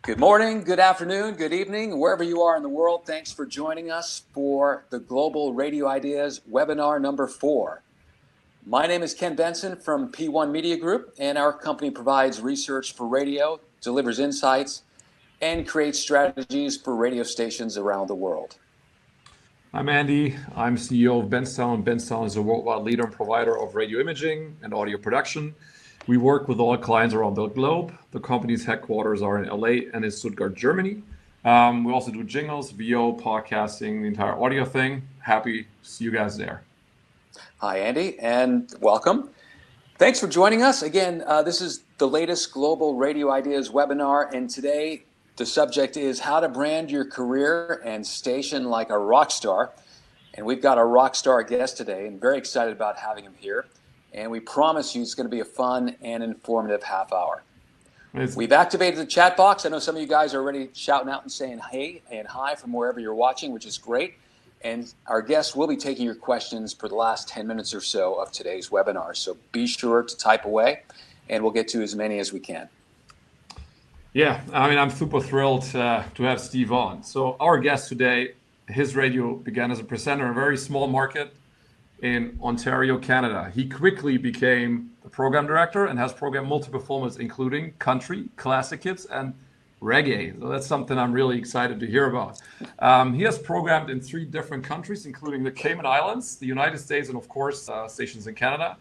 Good morning, good afternoon, good evening, wherever you are in the world. Thanks for joining us for the Global Radio Ideas webinar number 4. My name is Ken Benson from P1 Media Group, and our company provides research for radio, delivers insights, and creates strategies for radio stations around the world. I'm Andy. I'm CEO of Bensound. Bensound is a worldwide leader and provider of radio imaging and audio production. We work with all clients around the globe. The company's headquarters are in LA and in Stuttgart, Germany. We also do jingles, VO, podcasting, the entire audio thing. Happy to see you guys there. Hi, Andy, and welcome. Thanks for joining us. Again, this is the latest Global Radio Ideas webinar, and today the subject is how to brand your career and station like a rock star. And we've got a rock star guest today, and very excited about having him here. And we promise you it's going to be a fun and informative half hour. We've activated the chat box. I know some of you guys are already shouting out and saying hey and hi from wherever you're watching, which is great. And our guests will be taking your questions for the last 10 minutes or so of today's webinar. So be sure to type away, and we'll get to as many as we can. Yeah, I mean, I'm super thrilled to have Steve on. So our guest today, his radio began as a presenter in a very small market in Ontario, Canada. He quickly became the program director and has programmed multiple formats, including country, classic hits, and reggae. So that's something I'm really excited to hear about. He has programmed in 3 different countries, including the Cayman Islands, the United States, and of course, stations in Canada.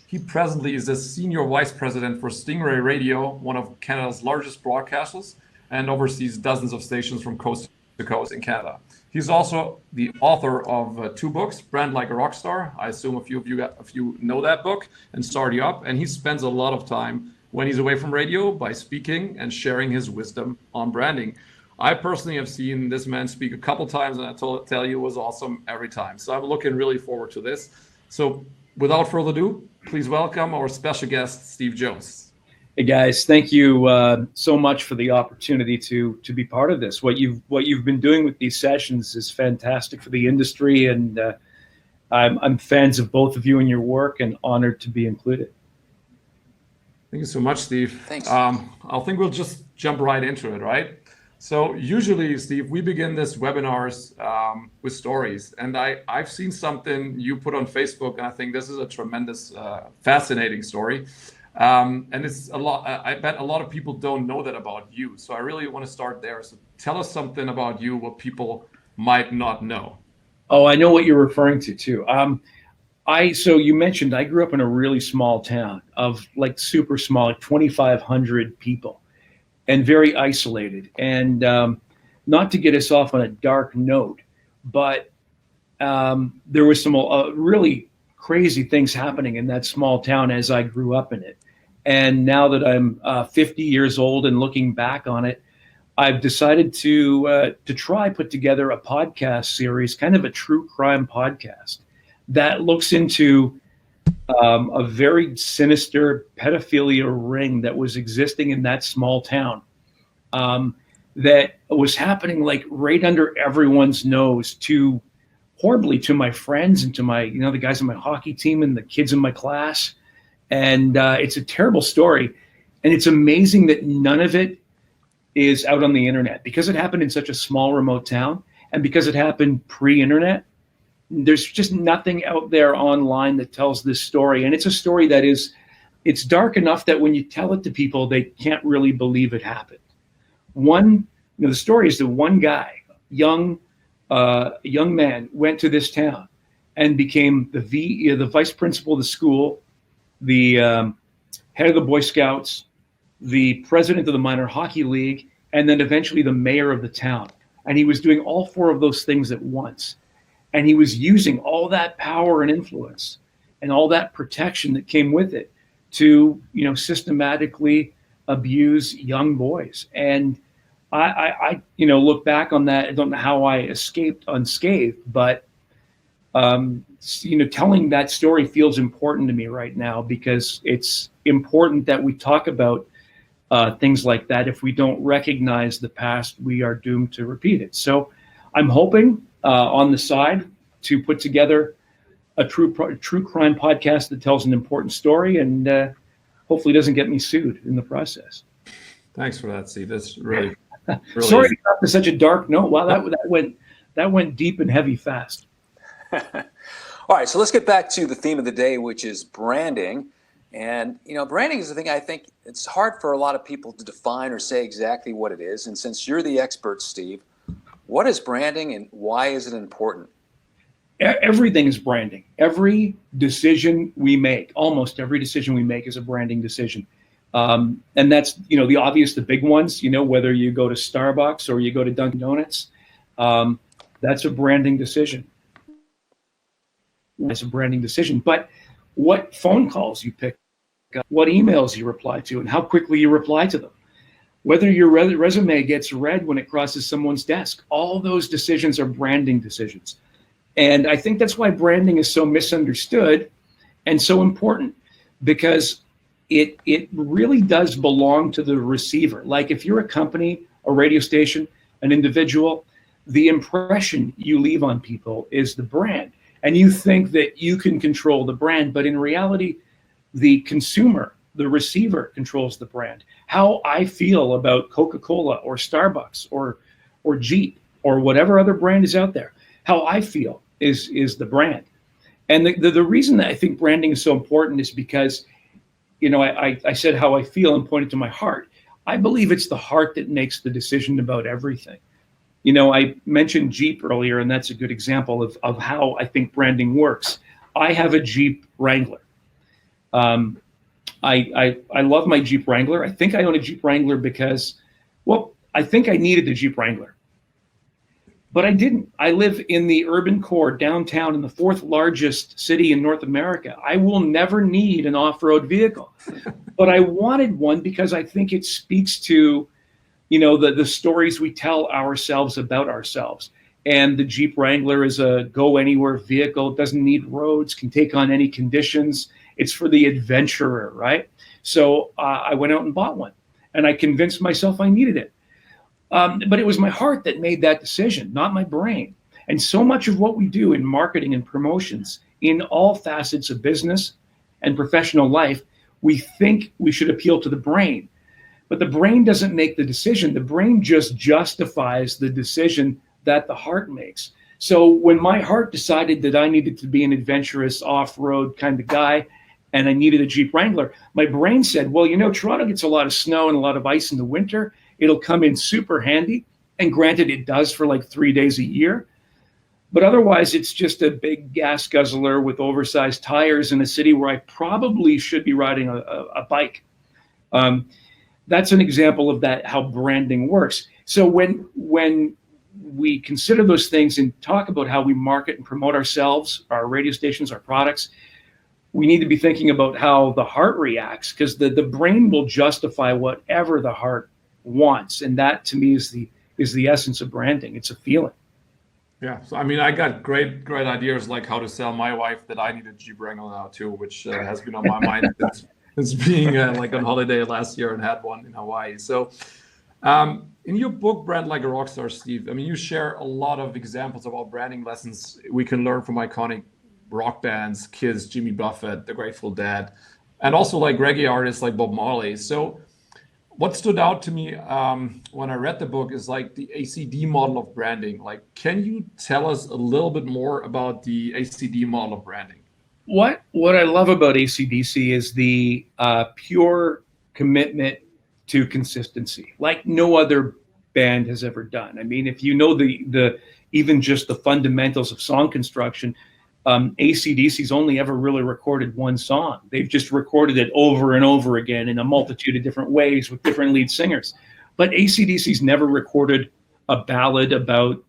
He presently is the Senior Vice President for Stingray Radio, one of Canada's largest broadcasters, and oversees dozens of stations from coast to coast in Canada. He's also the author of 2 books, Brand Like a Rockstar. I assume a few of you know that book, and Start You Up. And he spends a lot of time when he's away from radio by speaking and sharing his wisdom on branding. I personally have seen this man speak a couple times, and I tell you it was awesome every time. So I'm looking really forward to this. So without further ado, please welcome our special guest, Steve Jones. Hey guys, thank you so much for the opportunity to be part of this. What you've been doing with these sessions is fantastic for the industry, and I'm fans of both of you and your work, and honored to be included. Thank you so much, Steve. Thanks. I think we'll just jump right into it, right? So usually, Steve, we begin this webinars with stories, and I've seen something you put on Facebook, and I think this is a tremendous, fascinating story. And it's a lot. I bet a lot of people don't know that about you. So I really want to start there. So tell us something about you, what people might not know. Oh, I know what you're referring to too. So you mentioned I grew up in a really small town of like super small, like 2,500 people, and very isolated. And not to get us off on a dark note, but there was some really crazy things happening in that small town as I grew up in it. And now that I'm 50 years old and looking back on it, I've decided to try put together a podcast series, kind of a true crime podcast that looks into a very sinister pedophilia ring that was existing in that small town, that was happening like right under everyone's nose, horribly to my friends and to my, the guys on my hockey team and the kids in my class. And it's a terrible story. And it's amazing that none of it is out on the internet, because it happened in such a small, remote town, and because it happened pre-internet. There's just nothing out there online that tells this story. And it's a story that it's dark enough that when you tell it to people, they can't really believe it happened. The story is that one guy, young man, went to this town and became the vice principal of the school, the head of the Boy Scouts, the president of the minor hockey league, and then eventually the mayor of the town. And he was doing all 4 of those things at once. And he was using all that power and influence and all that protection that came with it to, systematically abuse young boys. And I look back on that. I don't know how I escaped unscathed, but telling that story feels important to me right now, because it's important that we talk about things like that. If we don't recognize the past, we are doomed to repeat it. So I'm hoping on the side to put together a true crime podcast that tells an important story, and hopefully doesn't get me sued in the process. Thanks for that, Steve. That's really Really Sorry is. to got to such a dark note. Wow, that went deep and heavy fast. All right, so let's get back to the theme of the day, which is branding. And, branding is the thing I think it's hard for a lot of people to define or say exactly what it is. And since you're the expert, Steve, what is branding and why is it important? Everything is branding. Every decision we make, almost every decision we make is a branding decision. And that's, the obvious, the big ones, whether you go to Starbucks or you go to Dunkin' Donuts, that's a branding decision. It's a branding decision. But what phone calls you pick up, what emails you reply to, and how quickly you reply to them, whether your resume gets read when it crosses someone's desk, all those decisions are branding decisions. And I think that's why branding is so misunderstood and so important, because it really does belong to the receiver. Like if you're a company, a radio station, an individual, the impression you leave on people is the brand. And you think that you can control the brand, but in reality, the consumer, the receiver controls the brand. How I feel about Coca-Cola or Starbucks or Jeep or whatever other brand is out there, how I feel is the brand. And the reason that I think branding is so important is because, I said how I feel and pointed to my heart. I believe it's the heart that makes the decision about everything. I mentioned Jeep earlier, and that's a good example of how I think branding works. I have a Jeep Wrangler. I love my Jeep Wrangler. I think I own a Jeep Wrangler because, I think I needed the Jeep Wrangler. But I didn't. I live in the urban core downtown in the fourth largest city in North America. I will never need an off-road vehicle. But I wanted one because I think it speaks to the stories we tell ourselves about ourselves. And the Jeep Wrangler is a go-anywhere vehicle. It doesn't need roads, can take on any conditions. It's for the adventurer, right? So I went out and bought one. And I convinced myself I needed it. But it was my heart that made that decision, not my brain. And so much of what we do in marketing and promotions, in all facets of business and professional life, we think we should appeal to the brain. But the brain doesn't make the decision. The brain just justifies the decision that the heart makes. So when my heart decided that I needed to be an adventurous off-road kind of guy and I needed a Jeep Wrangler, my brain said, Toronto gets a lot of snow and a lot of ice in the winter. It'll come in super handy. And granted, it does for like 3 days a year. But otherwise, it's just a big gas guzzler with oversized tires in a city where I probably should be riding a bike. That's an example of that, how branding works. So when we consider those things and talk about how we market and promote ourselves, our radio stations, our products, we need to be thinking about how the heart reacts, because the brain will justify whatever the heart wants. And that to me is the essence of branding. It's a feeling. Yeah. So, I got great ideas like how to sell my wife that I need a Jeep Wrangler now too, which has been on my mind since being like on holiday last year and had one in Hawaii. So in your book, Brand Like a Rockstar, Steve, you share a lot of examples of all branding lessons we can learn from iconic rock bands, Kiss, Jimmy Buffett, The Grateful Dead, and also like reggae artists like Bob Marley. So what stood out to me when I read the book is like the ACD model of branding. Like, can you tell us a little bit more about the ACD model of branding? What I love about AC/DC is the pure commitment to consistency, like no other band has ever done. If you know the even just the fundamentals of song construction, AC/DC's only ever really recorded one song. They've just recorded it over and over again in a multitude of different ways with different lead singers. But AC/DC's never recorded a ballad about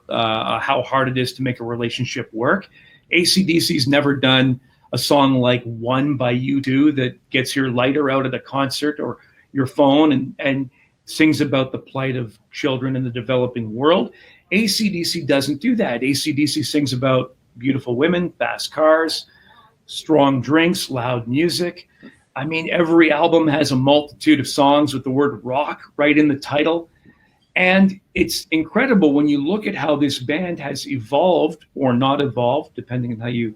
how hard it is to make a relationship work. AC/DC's never done a song like One by U2 that gets your lighter out at a concert or your phone and sings about the plight of children in the developing world. AC/DC doesn't do that. AC/DC sings about beautiful women, fast cars, strong drinks, loud music. Every album has a multitude of songs with the word rock right in the title. And it's incredible when you look at how this band has evolved or not evolved, depending on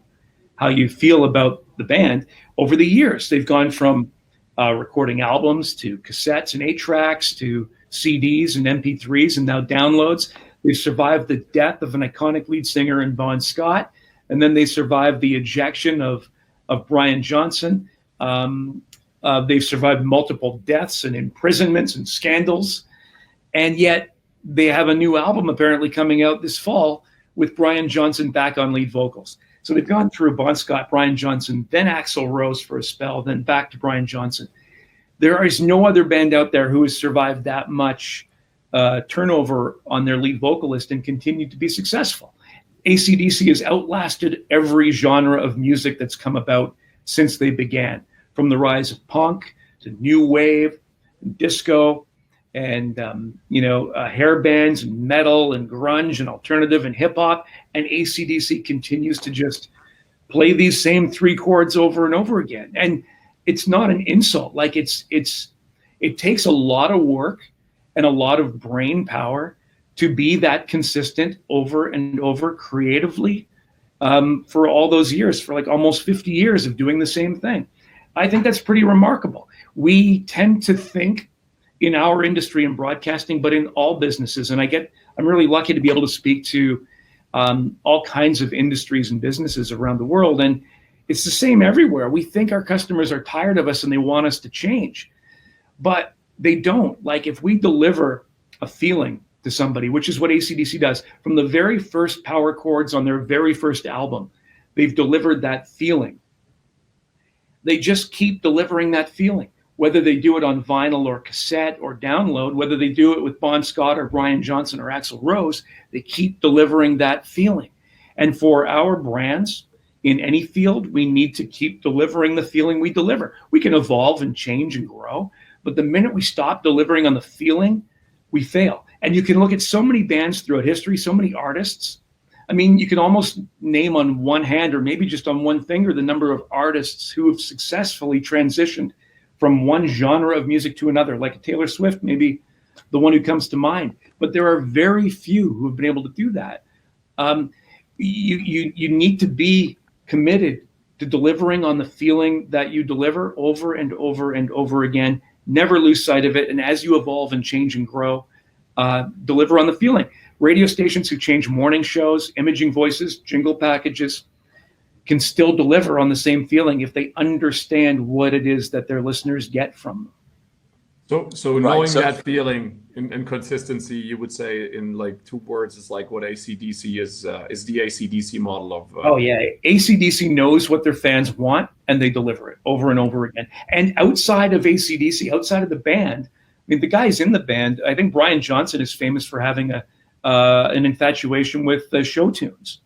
how you feel about the band over the years. They've gone from recording albums to cassettes and 8-tracks to CDs and MP3s and now downloads. They've survived the death of an iconic lead singer in Bon Scott, and then they survived the ejection of Brian Johnson. They've survived multiple deaths and imprisonments and scandals, and yet they have a new album apparently coming out this fall with Brian Johnson back on lead vocals. So they've gone through Bon Scott, Brian Johnson, then Axl Rose for a spell, then back to Brian Johnson. There is no other band out there who has survived that much turnover on their lead vocalist and continued to be successful. AC/DC has outlasted every genre of music that's come about since they began, from the rise of punk to new wave, and disco, and hair bands and metal and grunge and alternative and hip hop. And AC/DC continues to just play these same three chords over and over again. And it's not an insult. Like it takes a lot of work and a lot of brain power to be that consistent over and over creatively for all those years, for like almost 50 years of doing the same thing. I think that's pretty remarkable. We tend to think in our industry in broadcasting, but in all businesses, and I'm really lucky to be able to speak to all kinds of industries and businesses around the world, and it's the same everywhere. We think our customers are tired of us and they want us to change, but they don't. Like if we deliver a feeling to somebody, which is what AC/DC does, from the very first power chords on their very first album, they've delivered that feeling. They just keep delivering that feeling, whether they do it on vinyl or cassette or download, whether they do it with Bon Scott or Brian Johnson or Axl Rose, they keep delivering that feeling. And for our brands in any field, we need to keep delivering the feeling we deliver. We can evolve and change and grow, but the minute we stop delivering on the feeling, we fail. And you can look at so many bands throughout history, so many artists. I mean, you can almost name on one hand or maybe just on one finger the number of artists who have successfully transitioned from one genre of music to another, like Taylor Swift, maybe the one who comes to mind. But there are very few who have been able to do that. You need to be committed to delivering on the feeling that you deliver over and over and over again. Never lose sight of it. And as you evolve and change and grow, deliver on the feeling. Radio stations who change morning shows, imaging voices, jingle packages, can still deliver on the same feeling if they understand what it is that their listeners get from them. So knowing that feeling and consistency, you would say in like two words, is like what AC/DC is the AC/DC model of. Oh yeah, AC/DC knows what their fans want and they deliver it over and over again. And outside of AC/DC, outside of the band, I mean, the guys in the band, I think Brian Johnson is famous for having an infatuation with the show tunes.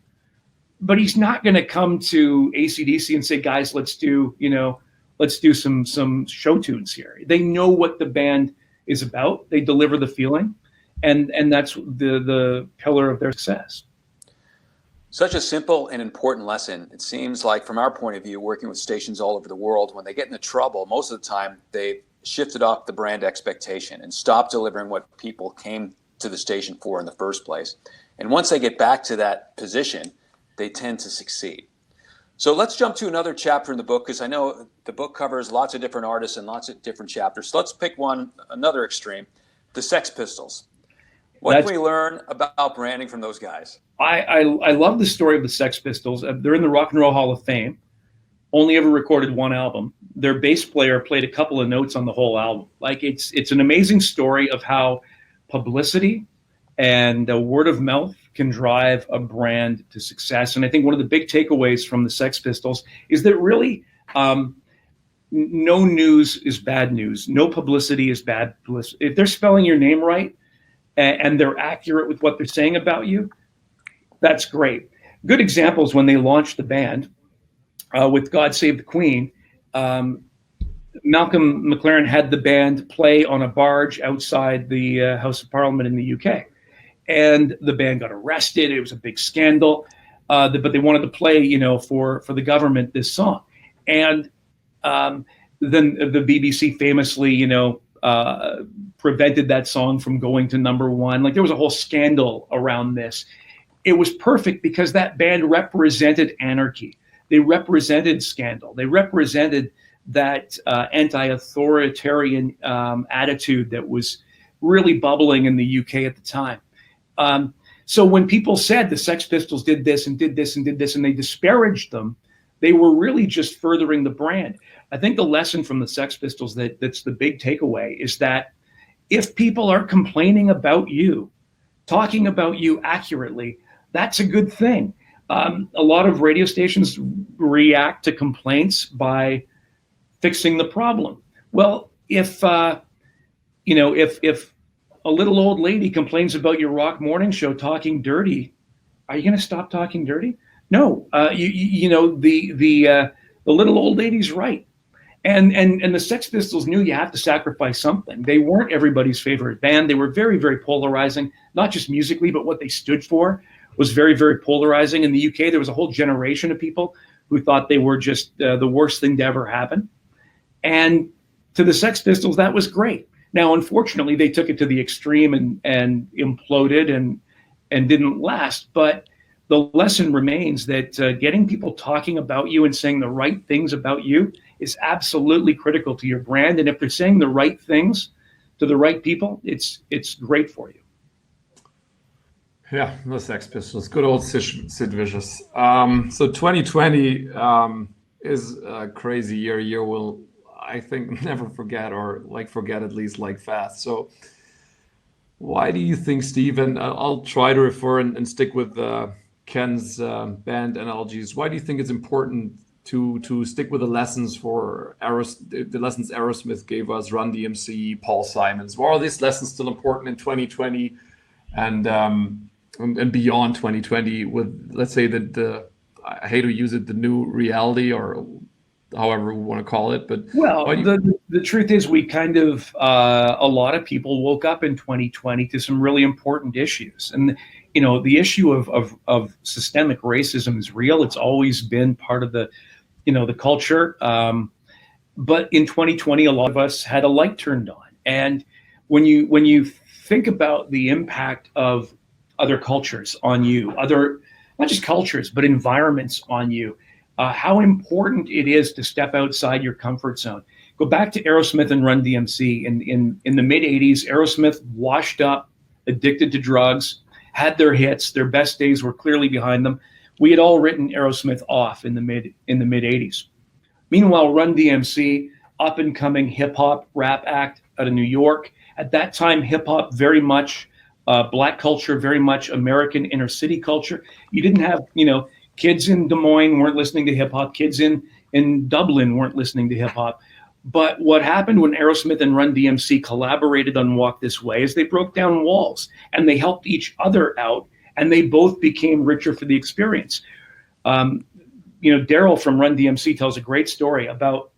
But he's not going to come to AC/DC and say, guys, let's do some show tunes here. They know what the band is about. They deliver the feeling, and that's the pillar of their success. Such a simple and important lesson. It seems like from our point of view, working with stations all over the world, when they get into trouble, most of the time they shifted off the brand expectation and stopped delivering what people came to the station for in the first place. And once they get back to that position, they tend to succeed. So let's jump to another chapter in the book, because I know the book covers lots of different artists and lots of different chapters. So let's pick another extreme, the Sex Pistols. What can we learn about branding from those guys? I love the story of the Sex Pistols. They're in the Rock and Roll Hall of Fame. Only ever recorded one album. Their bass player played a couple of notes on the whole album. Like it's an amazing story of how publicity and word of mouth can drive a brand to success. And I think one of the big takeaways from the Sex Pistols is that really no news is bad news. No publicity is bad publicity. If they're spelling your name right and they're accurate with what they're saying about you, that's great. Good examples when they launched the band with God Save the Queen. Malcolm McLaren had the band play on a barge outside the House of Parliament in the UK. And the band got arrested. It was a big scandal, but they wanted to play, for the government this song. And then the BBC famously, prevented that song from going to number one. Like there was a whole scandal around this. It was perfect because that band represented anarchy. They represented scandal. They represented that anti-authoritarian attitude that was really bubbling in the UK at the time. So when people said the Sex Pistols did this and did this and did this, and they disparaged them, they were really just furthering the brand. I think the lesson from the Sex Pistols that's the big takeaway is that if people are complaining about you, talking about you accurately, that's a good thing. A lot of radio stations react to complaints by fixing the problem. Well, if a little old lady complains about your rock morning show talking dirty, are you going to stop talking dirty? No. The little old lady's right. And the Sex Pistols knew you have to sacrifice something. They weren't everybody's favorite band. They were very, very polarizing, not just musically, but what they stood for was very, very polarizing. In the UK, there was a whole generation of people who thought they were just the worst thing to ever happen. And to the Sex Pistols, that was great. Now, unfortunately, they took it to the extreme and imploded and didn't last. But the lesson remains that getting people talking about you and saying the right things about you is absolutely critical to your brand. And if they're saying the right things to the right people, it's great for you. Yeah, the Sex Pistols, good old Sid Vicious. So 2020 is a crazy year. A year we'll, I think, never forget, or forget at least fast. So why do you think, Steve, and I'll try to refer and stick with Ken's band analogies, why do you think it's important to stick with the lessons the lessons Aerosmith gave us, Run DMC, Paul Simons? Why are these lessons still important in 2020 and beyond 2020 with, let's say, the I hate to use it, the new reality, or however we want to call it, but the truth is we kind of a lot of people woke up in 2020 to some really important issues, and the issue of systemic racism is real. It's always been part of the culture, but in 2020 a lot of us had a light turned on, and when you think about the impact of other cultures on you, not just cultures but environments on you, how important it is to step outside your comfort zone. Go back to Aerosmith and Run DMC. In the mid 80s, Aerosmith, washed up, addicted to drugs, had their hits. Their best days were clearly behind them. We had all written Aerosmith off in the mid 80s. Meanwhile, Run DMC, up and coming hip hop rap act out of New York. At that time, hip hop very much Black culture, very much American inner city culture. You didn't have kids in Des Moines weren't listening to hip hop. Kids in Dublin weren't listening to hip hop. But what happened when Aerosmith and Run DMC collaborated on Walk This Way is they broke down walls and they helped each other out, and they both became richer for the experience. Daryl from Run DMC tells a great story about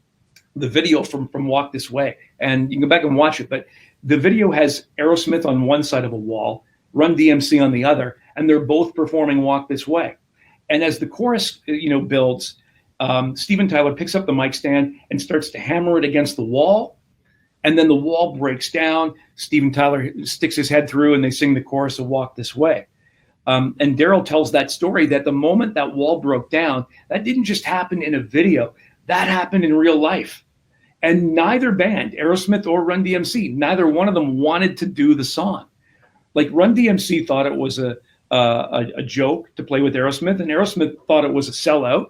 the video from Walk This Way, and you can go back and watch it. But the video has Aerosmith on one side of a wall, Run DMC on the other, and they're both performing Walk This Way. And as the chorus, builds, Steven Tyler picks up the mic stand and starts to hammer it against the wall. And then the wall breaks down. Steven Tyler sticks his head through and they sing the chorus of Walk This Way. And Daryl tells that story that the moment that wall broke down, that didn't just happen in a video, that happened in real life. And neither band, Aerosmith or Run DMC, neither one of them wanted to do the song. Like Run DMC thought it was a joke to play with Aerosmith, and Aerosmith thought it was a sellout.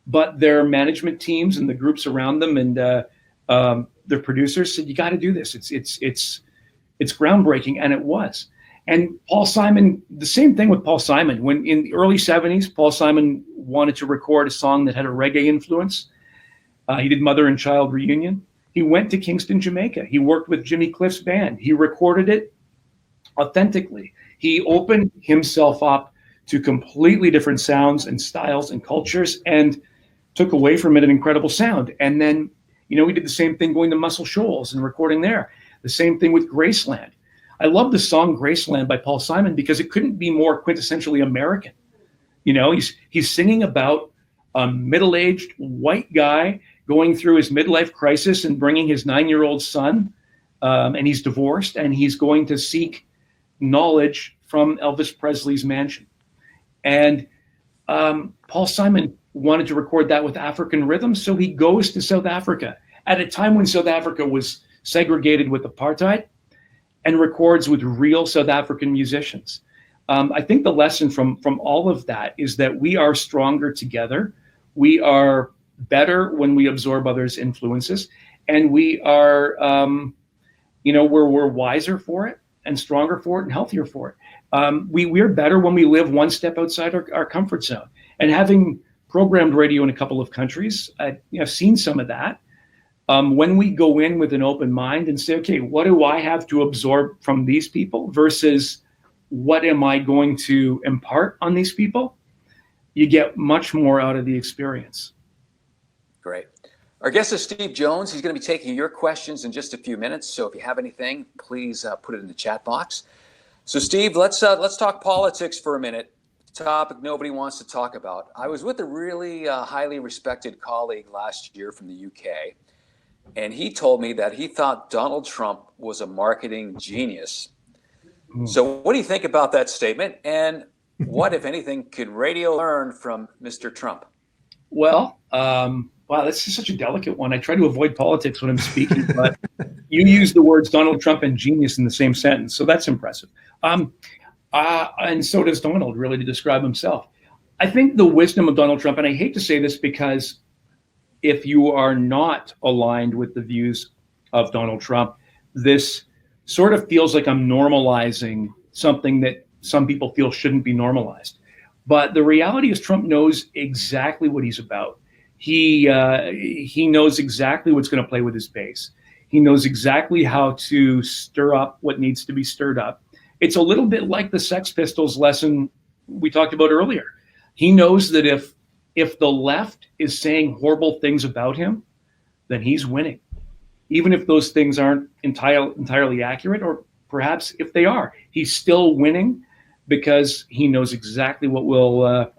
But their management teams and the groups around them and their producers said, "You got to do this. It's groundbreaking," and it was. And Paul Simon, the same thing with Paul Simon. When in the early '70s, Paul Simon wanted to record a song that had a reggae influence. He did Mother and Child Reunion. He went to Kingston, Jamaica. He worked with Jimmy Cliff's band. He recorded it authentically. He opened himself up to completely different sounds and styles and cultures and took away from it an incredible sound. And then, he did the same thing going to Muscle Shoals and recording there. The same thing with Graceland. I love the song Graceland by Paul Simon because it couldn't be more quintessentially American. He's singing about a middle-aged white guy going through his midlife crisis and bringing his 9-year-old son, and he's divorced, and he's going to seek knowledge from Elvis Presley's mansion. And Paul Simon wanted to record that with African rhythms, so he goes to South Africa at a time when South Africa was segregated with apartheid, and records with real South African musicians. I think the lesson from all of that is that we are stronger together. We are better when we absorb others' influences, and we are, we're wiser for it and stronger for it and healthier for it. We're better when we live one step outside our comfort zone. And having programmed radio in a couple of countries, I've seen some of that. When we go in with an open mind and say, okay, what do I have to absorb from these people versus what am I going to impart on these people? You get much more out of the experience. Great. Our guest is Steve Jones. He's going to be taking your questions in just a few minutes. So if you have anything, please put it in the chat box. So Steve, let's talk politics for a minute. Topic nobody wants to talk about. I was with a really highly respected colleague last year from the UK, and he told me that he thought Donald Trump was a marketing genius. So what do you think about that statement? And what, if anything, could radio learn from Mr. Trump? Well, wow, this is such a delicate one. I try to avoid politics when I'm speaking, but you use the words Donald Trump and genius in the same sentence, so that's impressive. And so does Donald, really, to describe himself. I think the wisdom of Donald Trump, and I hate to say this because if you are not aligned with the views of Donald Trump, this sort of feels like I'm normalizing something that some people feel shouldn't be normalized. But the reality is Trump knows exactly what he's about. He knows exactly what's going to play with his base. He knows exactly how to stir up what needs to be stirred up. It's a little bit like the Sex Pistols lesson we talked about earlier. He knows that if the left is saying horrible things about him, then he's winning. Even if those things aren't entirely accurate, or perhaps if they are, he's still winning because he knows exactly what will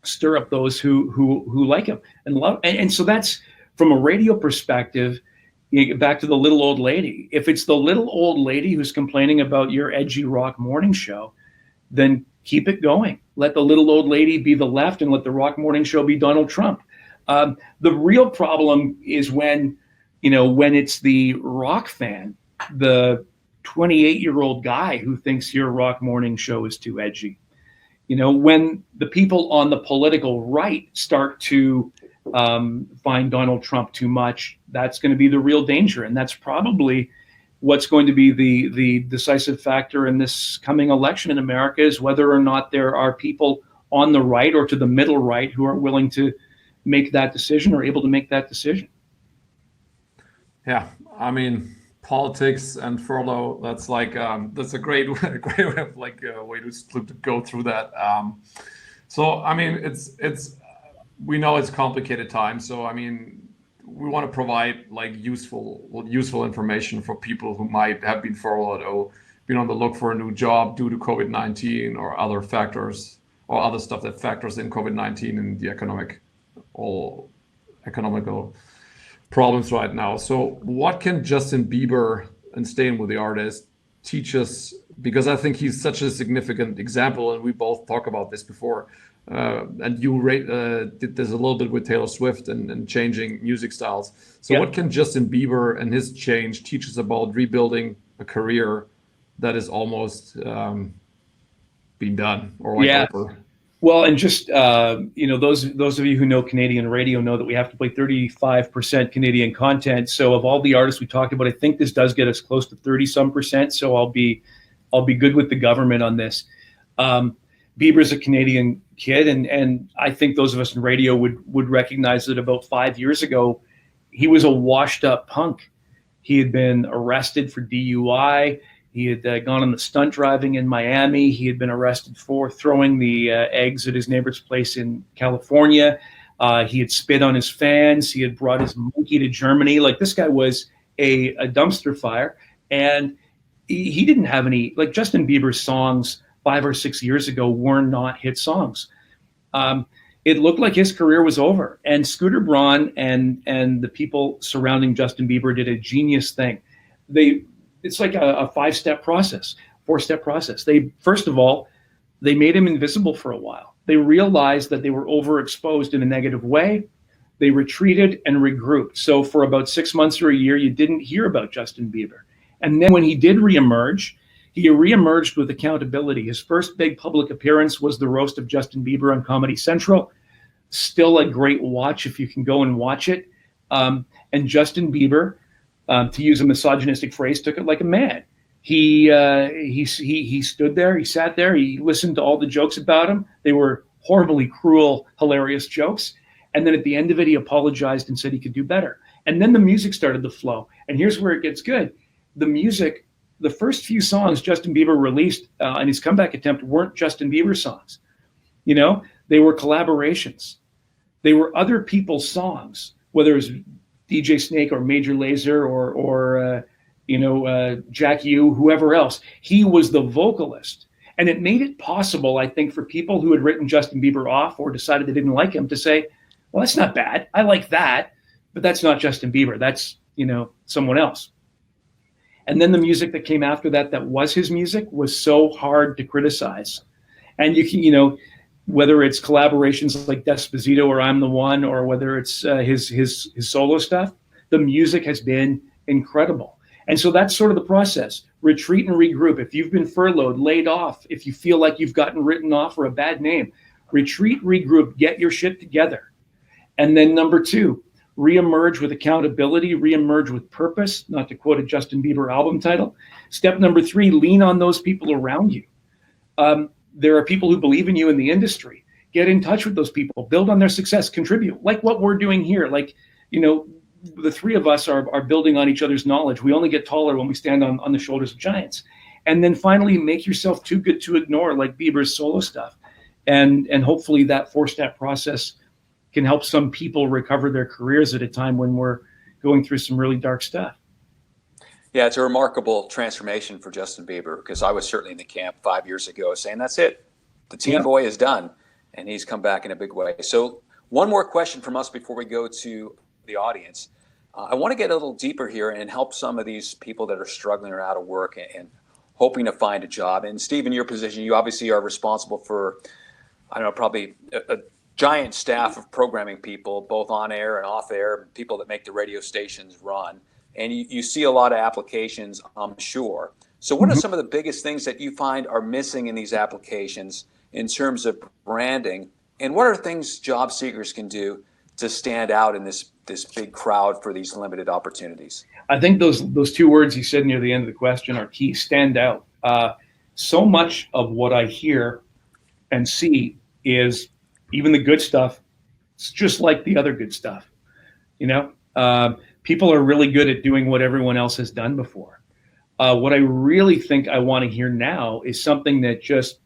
stir up those who like him and love. And so that's, from a radio perspective, you get back to the little old lady. If it's the little old lady who's complaining about your edgy rock morning show, then keep it going. Let the little old lady be the left and let the rock morning show be Donald Trump. The real problem is when it's the rock fan, the 28-year-old guy who thinks your rock morning show is too edgy. When the people on the political right start to find Donald Trump too much, that's going to be the real danger. And that's probably what's going to be the decisive factor in this coming election in America, is whether or not there are people on the right or to the middle right who are willing to make that decision or able to make that decision. Yeah, I mean, politics and furlough, that's a great way to go through that. So I mean, it's we know it's complicated times. So I mean, we want to provide useful information for people who might have been furloughed or been on the look for a new job due to COVID-19 or other factors or other stuff that factors in COVID-19 and the economical problems right now. So what can Justin Bieber, and staying with the artist, teach us? Because I think he's such a significant example, and we both talked about this before. And you did this a little bit with Taylor Swift and changing music styles. So What can Justin Bieber and his change teach us about rebuilding a career that is almost been done or over? Well, and just those of you who know Canadian radio know that we have to play 35% Canadian content. So of all the artists we talked about, I think this does get us close to 30-some%. So I'll be good with the government on this. Bieber's a Canadian kid, and I think those of us in radio would recognize that about 5 years ago, he was a washed up punk. He had been arrested for DUI. He had gone on the stunt driving in Miami. He had been arrested for throwing the eggs at his neighbor's place in California. He had spit on his fans. He had brought his monkey to Germany. This guy was a dumpster fire. And he didn't have any, Justin Bieber's songs 5 or 6 years ago were not hit songs. It looked like his career was over. And Scooter Braun and the people surrounding Justin Bieber did a genius thing. It's like a 5-step process, 4-step process. First of all, they made him invisible for a while. They realized that they were overexposed in a negative way. They retreated and regrouped. So for about 6 months or a year, you didn't hear about Justin Bieber. And then when he did reemerge, he reemerged with accountability. His first big public appearance was the roast of Justin Bieber on Comedy Central. Still a great watch if you can go and watch it. And Justin Bieber, to use a misogynistic phrase, took it like a man. He stood there, he sat there, he listened to all the jokes about him. They were horribly cruel, hilarious jokes. And then at the end of it, he apologized and said he could do better. And then the music started to flow. And here's where it gets good. The music, the first few songs Justin Bieber released in his comeback attempt weren't Justin Bieber songs. You know, they were collaborations. They were other people's songs, whether it was DJ Snake or Major Lazer or Jack U, whoever else. He was the vocalist. And it made it possible, I think, for people who had written Justin Bieber off or decided they didn't like him to say, well, that's not bad. I like that, but that's not Justin Bieber. That's, someone else. And then the music that came after that was his music, was so hard to criticize. And you can, whether it's collaborations like Despacito or I'm the One, or whether it's his solo stuff, the music has been incredible. And so that's sort of the process. Retreat and regroup. If you've been furloughed, laid off, if you feel like you've gotten written off for a bad name, retreat, regroup, get your shit together. And then number 2, reemerge with accountability, reemerge with purpose, not to quote a Justin Bieber album title. Step number 3, lean on those people around you. There are people who believe in you in the industry. Get in touch with those people, build on their success, contribute, like what we're doing here. Like, the 3 of us are building on each other's knowledge. We only get taller when we stand on the shoulders of giants. And then finally, make yourself too good to ignore, like Bieber's solo stuff. And hopefully that 4-step process can help some people recover their careers at a time when we're going through some really dark stuff. Yeah, it's a remarkable transformation for Justin Bieber, because I was certainly in the camp 5 years ago saying, that's it. The teen boy is done, and he's come back in a big way. So one more question from us before we go to the audience. I want to get a little deeper here and help some of these people that are struggling or out of work and hoping to find a job. And Steve, in your position, you obviously are responsible for, probably a giant staff of programming people, both on air and off air, people that make the radio stations run. And you see a lot of applications, I'm sure. So what are some of the biggest things that you find are missing in these applications in terms of branding? And what are things job seekers can do to stand out in this big crowd for these limited opportunities? I think those 2 words you said near the end of the question are key: stand out. So much of what I hear and see is, even the good stuff, it's just like the other good stuff. People are really good at doing what everyone else has done before. What I really think I want to hear now is something that just,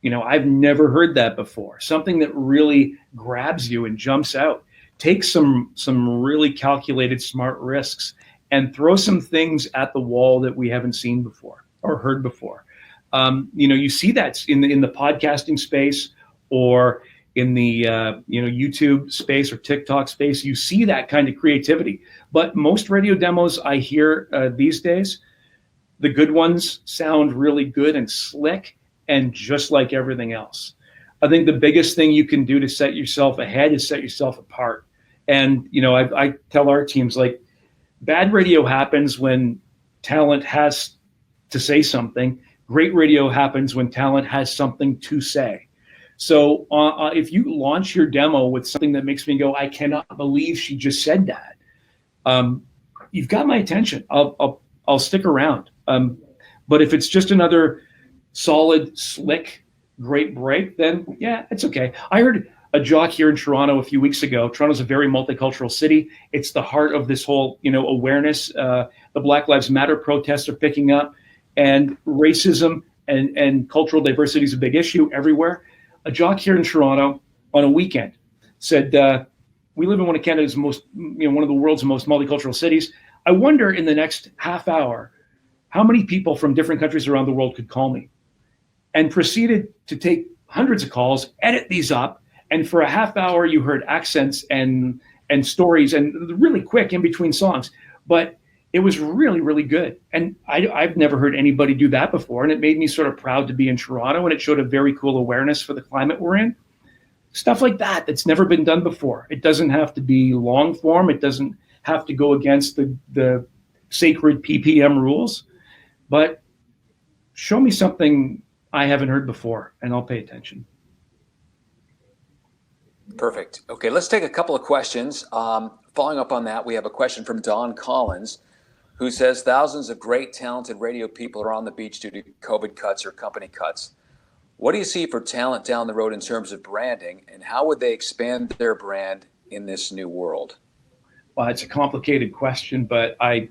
I've never heard that before. Something that really grabs you and jumps out. Take some really calculated, smart risks and throw some things at the wall that we haven't seen before or heard before. You see that in the podcasting space, or in the YouTube space or TikTok space. You see that kind of creativity. But most radio demos I hear these days, the good ones sound really good and slick and just like everything else. I think the biggest thing you can do to set yourself ahead is set yourself apart. And I tell our teams, like, bad radio happens when talent has to say something. Great radio happens when talent has something to say. So if you launch your demo with something that makes me go, I cannot believe she just said that, you've got my attention. I'll stick around. But if it's just another solid, slick, great break, then yeah, it's okay. I heard a jock here in Toronto a few weeks ago. Toronto's a very multicultural city. It's the heart of this whole, awareness. The Black Lives Matter protests are picking up, and racism and cultural diversity is a big issue everywhere. A jock here in Toronto on a weekend said, we live in one of Canada's most, one of the world's most multicultural cities. I wonder in the next half hour, how many people from different countries around the world could call me, and proceeded to take hundreds of calls, edit these up. And for a half hour, you heard accents and stories, and really quick in between songs. But it was really, really good. And I've never heard anybody do that before. And it made me sort of proud to be in Toronto, and it showed a very cool awareness for the climate we're in. Stuff like that's never been done before. It doesn't have to be long form. It doesn't have to go against the sacred PPM rules, but show me something I haven't heard before, and I'll pay attention. Perfect. Okay, let's take a couple of questions. Following up on that, we have a question from Don Collins, who says thousands of great, talented radio people are on the beach due to COVID cuts or company cuts. What do you see for talent down the road in terms of branding, and how would they expand their brand in this new world? Well, it's a complicated question, but I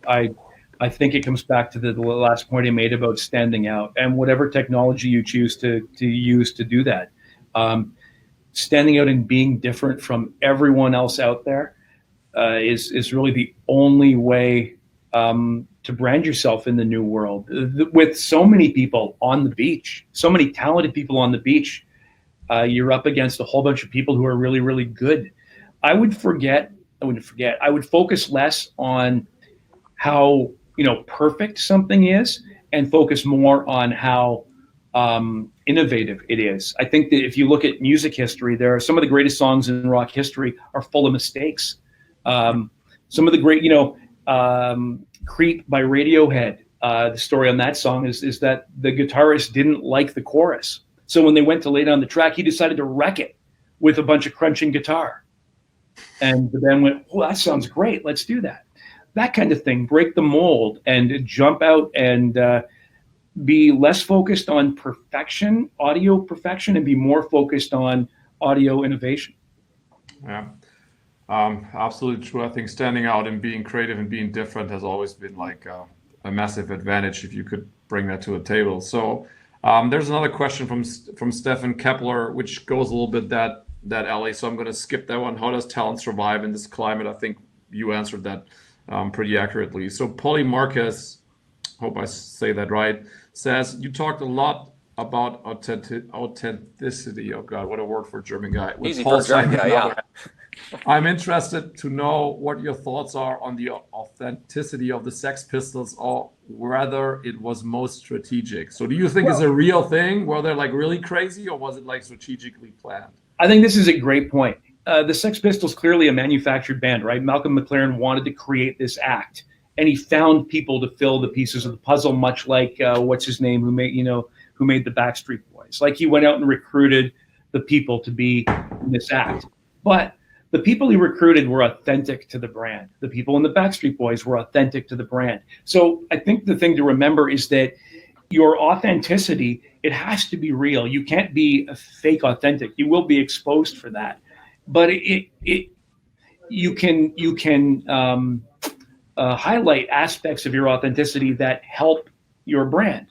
think it comes back to the last point I made about standing out, and whatever technology you choose to use to do that. Standing out and being different from everyone else out there is really the only way to brand yourself in the new world. With so many people on the beach, so many talented people on the beach, you're up against a whole bunch of people who are really, really good. I would focus less on how perfect something is, and focus more on how innovative it is. I think that if you look at music history, there are some of the greatest songs in rock history are full of mistakes. Some of the great, Creep by Radiohead. The story on that song is that the guitarist didn't like the chorus. So when they went to lay down the track, he decided to wreck it with a bunch of crunching guitar. And the band went, "Oh, that sounds great. Let's do that." That kind of thing. Break the mold and jump out and be less focused on perfection, audio perfection, and be more focused on audio innovation. Yeah, absolutely true. I think standing out and being creative and being different has always been like a massive advantage if you could bring that to a table. So there's another question from Stefan Kepler, which goes a little bit that alley. So I'm going to skip that one. How does talent survive in this climate? I think you answered that pretty accurately. So Polly Marquez, hope I say that right, says you talked a lot about authenticity. Oh God, what a word for a German guy. Easy for a German guy, yeah. I'm interested to know what your thoughts are on the authenticity of the Sex Pistols, or whether it was most strategic. So do you think it's a real thing? Were they like really crazy, or was it like strategically planned? I think this is a great point. The Sex Pistols, clearly a manufactured band, right? Malcolm McLaren wanted to create this act, and he found people to fill the pieces of the puzzle, much like what's his name, who made the Backstreet Boys. Like, he went out and recruited the people to be in this act. But the people he recruited were authentic to the brand. The people in the Backstreet Boys were authentic to the brand. So I think the thing to remember is that your authenticity, it has to be real. You can't be a fake authentic. You will be exposed for that. But you can highlight aspects of your authenticity that help your brand.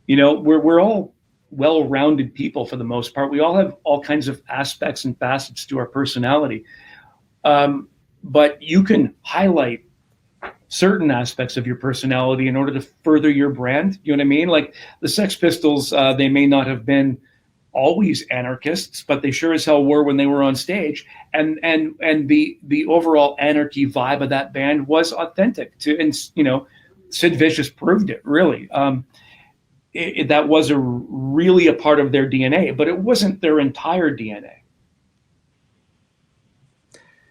We're all well-rounded people for the most part. We all have all kinds of aspects and facets to our personality. But you can highlight certain aspects of your personality in order to further your brand. You know what I mean? Like the Sex Pistols, they may not have been always anarchists, but they sure as hell were when they were on stage. And the overall anarchy vibe of that band was authentic to, and Sid Vicious proved it, really. That was really a part of their DNA, but it wasn't their entire DNA.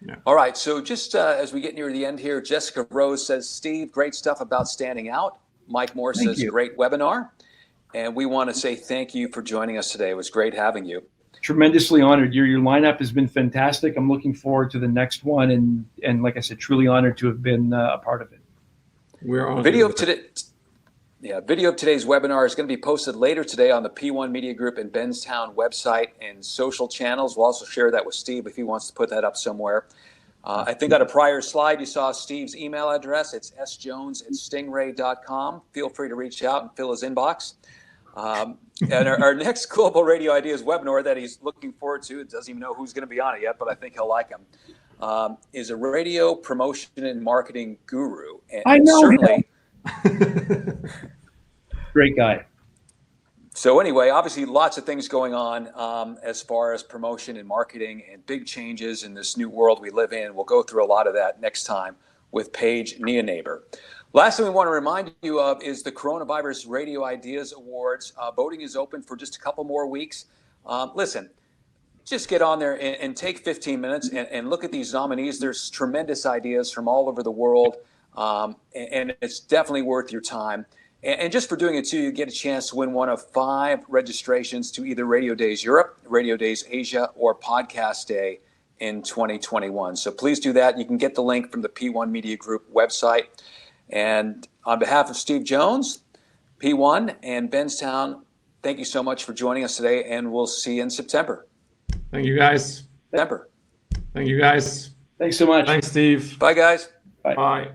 Yeah. All right, so just as we get near the end here, Jessica Rose says, Steve, great stuff about standing out. Mike Moore says, great webinar. And we want to say thank you for joining us today. It was great having you. Tremendously honored. Your lineup has been fantastic. I'm looking forward to the next one. And like I said, truly honored to have been a part of it. We're on video of today's webinar is going to be posted later today on the P1 Media Group and Benstown website and social channels. We'll also share that with Steve if he wants to put that up somewhere. I think on a prior slide you saw Steve's email address. It's sjones@stingray.com. Feel free to reach out and fill his inbox. And our next Global Radio Ideas webinar that he's looking forward to, doesn't even know who's going to be on it yet, but I think he'll like him, is a radio promotion and marketing guru. And I know certainly. Great guy. So anyway, obviously lots of things going on as far as promotion and marketing and big changes in this new world we live in. We'll go through a lot of that next time with Paige Neoneighbor. Last thing we want to remind you of is the Coronavirus Radio Ideas Awards. Voting is open for just a couple more weeks. Listen, just get on there and take 15 minutes and look at these nominees. There's tremendous ideas from all over the world. and it's definitely worth your time. And just for doing it too, you get a chance to win one of 5 registrations to either Radio Days Europe, Radio Days Asia, or Podcast Day in 2021. So please do that. You can get the link from the P1 Media Group website. And on behalf of Steve Jones, P1, and Benstown, thank you so much for joining us today, and we'll see you in September. Thank you, guys. September. Thank you, guys. Thanks so much. Thanks, Steve. Bye, guys. Bye.